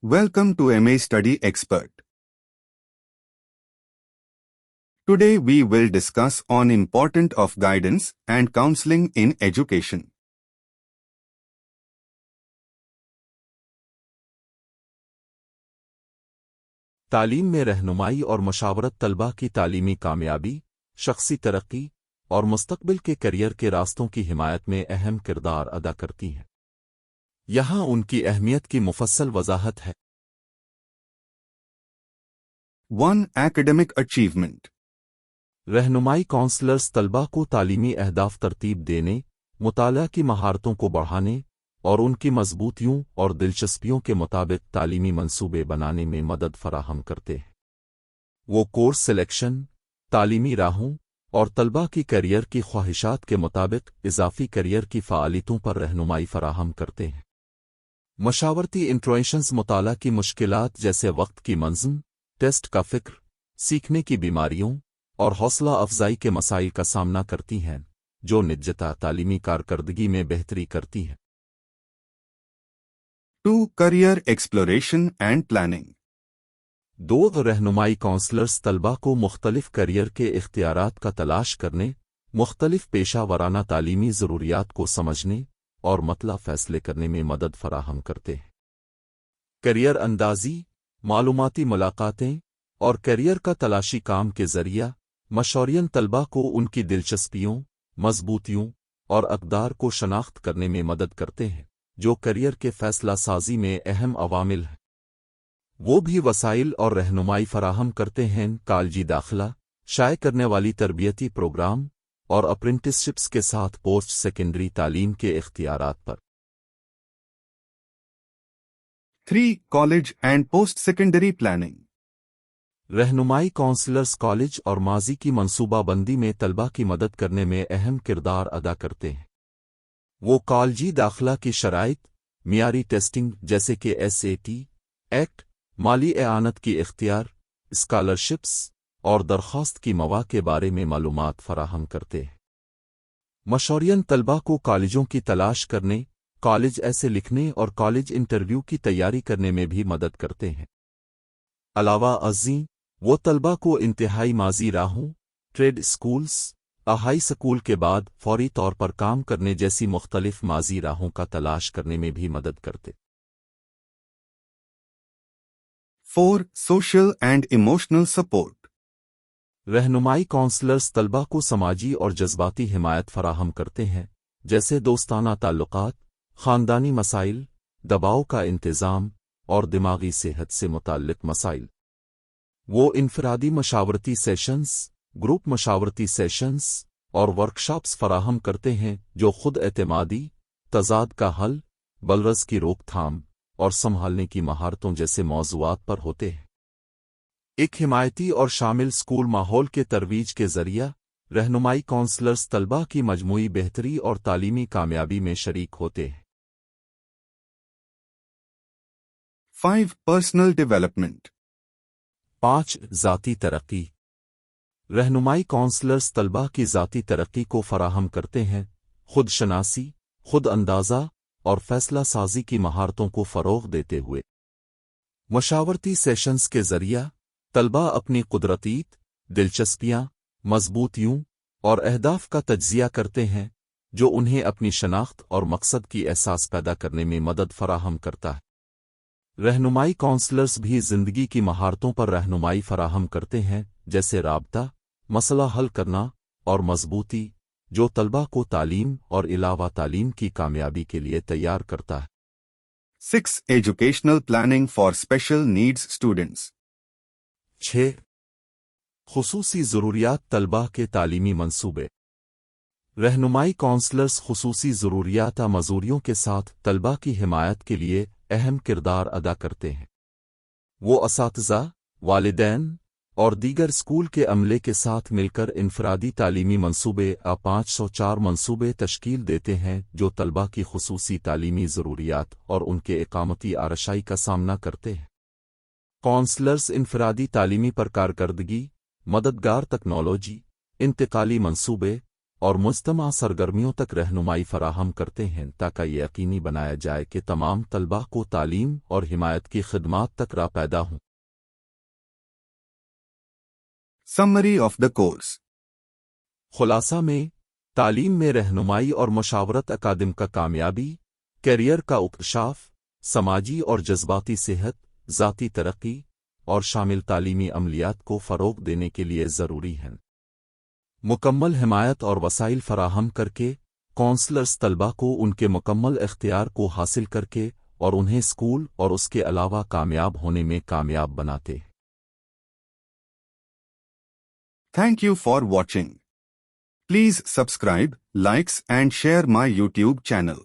Welcome to MA Study Expert. Today we will discuss on importance of guidance and counseling in education. तालीम में रहनुमाई और मशावरत तलबा की तालीमी कामयाबी, शख्सी तरक्की और मुस्तकबिल के करियर के रास्तों की हिमायत में अहम किरदार अदा करती हैं। यहाँ उनकी अहमियत की मुफस्सल वजाहत है। 1. Academic achievement. रहनुमाई काउंसलर्स तलबा को तालीमी अहदाफ तरतीब देने, मुताला की महारतों को बढ़ाने और उनकी मजबूतियों और दिलचस्पियों के मुताबिक तालीमी मंसूबे बनाने में मदद फराहम करते हैं। वो कोर्स सिलेक्शन, तालीमी राहों और तलबा की करियर की ख्वाहिशात के मुताबिक इजाफी करियर की फ़ालियतों पर रहनुमाई फराहम करते हैं। मशावरती इंट्रोएशंस मुताला की मुश्किलात जैसे वक्त की मंज़म, टेस्ट का फ़िक्र, सीखने की बीमारियों और हौसला अफजाई के मसाइल का सामना करती हैं, जो निजता तालीमी कारकर्दगी में बेहतरी करती हैं। 2. Career exploration and planning. 2. रहनुमाई काउंसलर्स तलबा को मुख्तलिफ करियर के इख्तियारात का तलाश करने, मुख्तलिफ पेशा वराना तालीमी ज़रूरियात को समझने और मतला फ़ैसले करने में मदद फराहम करते हैं। करियर अंदाज़ी, मालूमाती मुलाकातें और करियर का तलाशी काम के ज़रिया मशौरियन तलबा को उनकी दिलचस्पियों, मजबूतियों और अक़दार को शनाख्त करने में मदद करते हैं, जो करियर के फ़ैसला साजी में अहम अवामिल हैं। वो भी वसाइल और रहनुमाई फराहम करते हैं कॉलेजी दाखिला, शाये करने वाली तरबियती प्रोग्राम और अप्रेंटिसशिप्स के साथ पोस्ट सेकेंडरी तालीम के इख्तियारात पर। 3. College and post-secondary planning. रहनुमाई काउंसलर्स कॉलेज और माजी की मंसूबाबंदी में तलबा की मदद करने में अहम किरदार अदा करते हैं। वो कॉलेजी दाखिला की शराइत, मियारी टेस्टिंग जैसे कि SAT, एक्ट, माली एआनत की इख्तियार, स्कॉलरशिप्स और दरख्वास्त की मवा के बारे में मालूमात फराहम करते हैं। मशौरियन तलबा को कॉलेजों की तलाश करने, कॉलेज ऐसे लिखने और कॉलेज इंटरव्यू की तैयारी करने में भी मदद करते हैं। अलावा अज़ीं, वो तलबा को इंतहाई माजी राहों, ट्रेड स्कूल्स, हाई स्कूल के बाद फौरी तौर पर काम करने जैसी मुख्तलिफ माजी राहों का तलाश करने में भी मदद करते। 4. Social and emotional support. रहनुमाई काउंसलर्स तलबा को समाजी और जज्बाती हिमायत फराहम करते हैं, जैसे दोस्ताना ताल्लुकात, ख़ानदानी मसाइल, दबाव का इंतज़ाम और दिमागी सेहत से मुताल्लिक़ मसाइल। वो इनफरादी मशावरती सेशंस, ग्रुप मशावरती सेशंस और वर्कशॉप्स फराहम करते हैं जो खुद एतमादी, तज़ाद का हल, बलरस की रोकथाम और संभालने की महारतों जैसे मौज़ूआत पर होते हैं। एक हिमायती और शामिल स्कूल माहौल के तरवीज के ज़रिया रहनुमाई काउंसलर्स तलबा की मजमूई बेहतरी और तालीमी कामयाबी में शरीक होते हैं। 5. Personal development. 5. ज़ाती तरक्की। रहनुमाई काउंसलर्स तलबा की ज़ाती तरक्की को फराहम करते हैं, खुद शनासी, खुद अंदाज़ा और फ़ैसला साजी की महारतों को फ़रोग़ देते हुए। मशावरती सेशंस के ज़रिया तलबा अपनी कुदरतीत, दिलचस्पियाँ, मजबूतियों और अहदाफ का तज्ज़िया करते हैं, जो उन्हें अपनी शनाख्त और मकसद की एहसास पैदा करने में मदद फराहम करता है। रहनुमाई काउंसलर्स भी ज़िंदगी की महारतों पर रहनुमाई फराहम करते हैं, जैसे राबता, मसला हल करना और मजबूती, जो तलबा को तालीम और इलावा तालीम की कामयाबी के लिए तैयार करता है। 6. Educational planning for special needs students. 6. खुसूसी ज़रूरियात तलबा के तालीमी मंसूबे। रहनुमाई काउंसलर्स खुसूसी ज़रूरियात मज़ूरियों के साथ तलबा की हिमायत के लिए अहम किरदार अदा करते हैं। वो असातिज़ा, वालिदैन और दीगर स्कूल के अमले के साथ मिलकर इनफरादी तालीमी मंसूबे 504 मंसूबे तश्कील देते हैं, जो तलबा की खुसूसी तालीमी ज़रूरियात और उनके इकामती आरशाई का सामना करते हैं। काउंसलर्स इनफरादी तालीमी पर कारकर्दगी, मददगार तकनोलॉजी, इंतकाली मंसूबे اور مجتمع سرگرمیوں تک رہنمائی فراہم کرتے ہیں تاکہ یہ یقینی بنایا جائے کہ تمام طلباء کو تعلیم اور حمایت کی خدمات تک راہ پیدا ہوں۔ Summary of the course. خلاصہ میں، تعلیم میں رہنمائی اور مشاورت اکادم کا کامیابی، کیریئر کا اکتشاف، سماجی اور جذباتی صحت، ذاتی ترقی اور شامل تعلیمی عملیات کو فروغ دینے کے لیے ضروری ہیں۔ مکمل حمایت اور وسائل فراہم کر کے کونسلرز طلباء کو ان کے مکمل اختیار کو حاصل کر کے اور انہیں اسکول اور اس کے علاوہ کامیاب ہونے میں کامیاب بناتے۔ Thank you for watching. Please subscribe, likes and share my YouTube channel.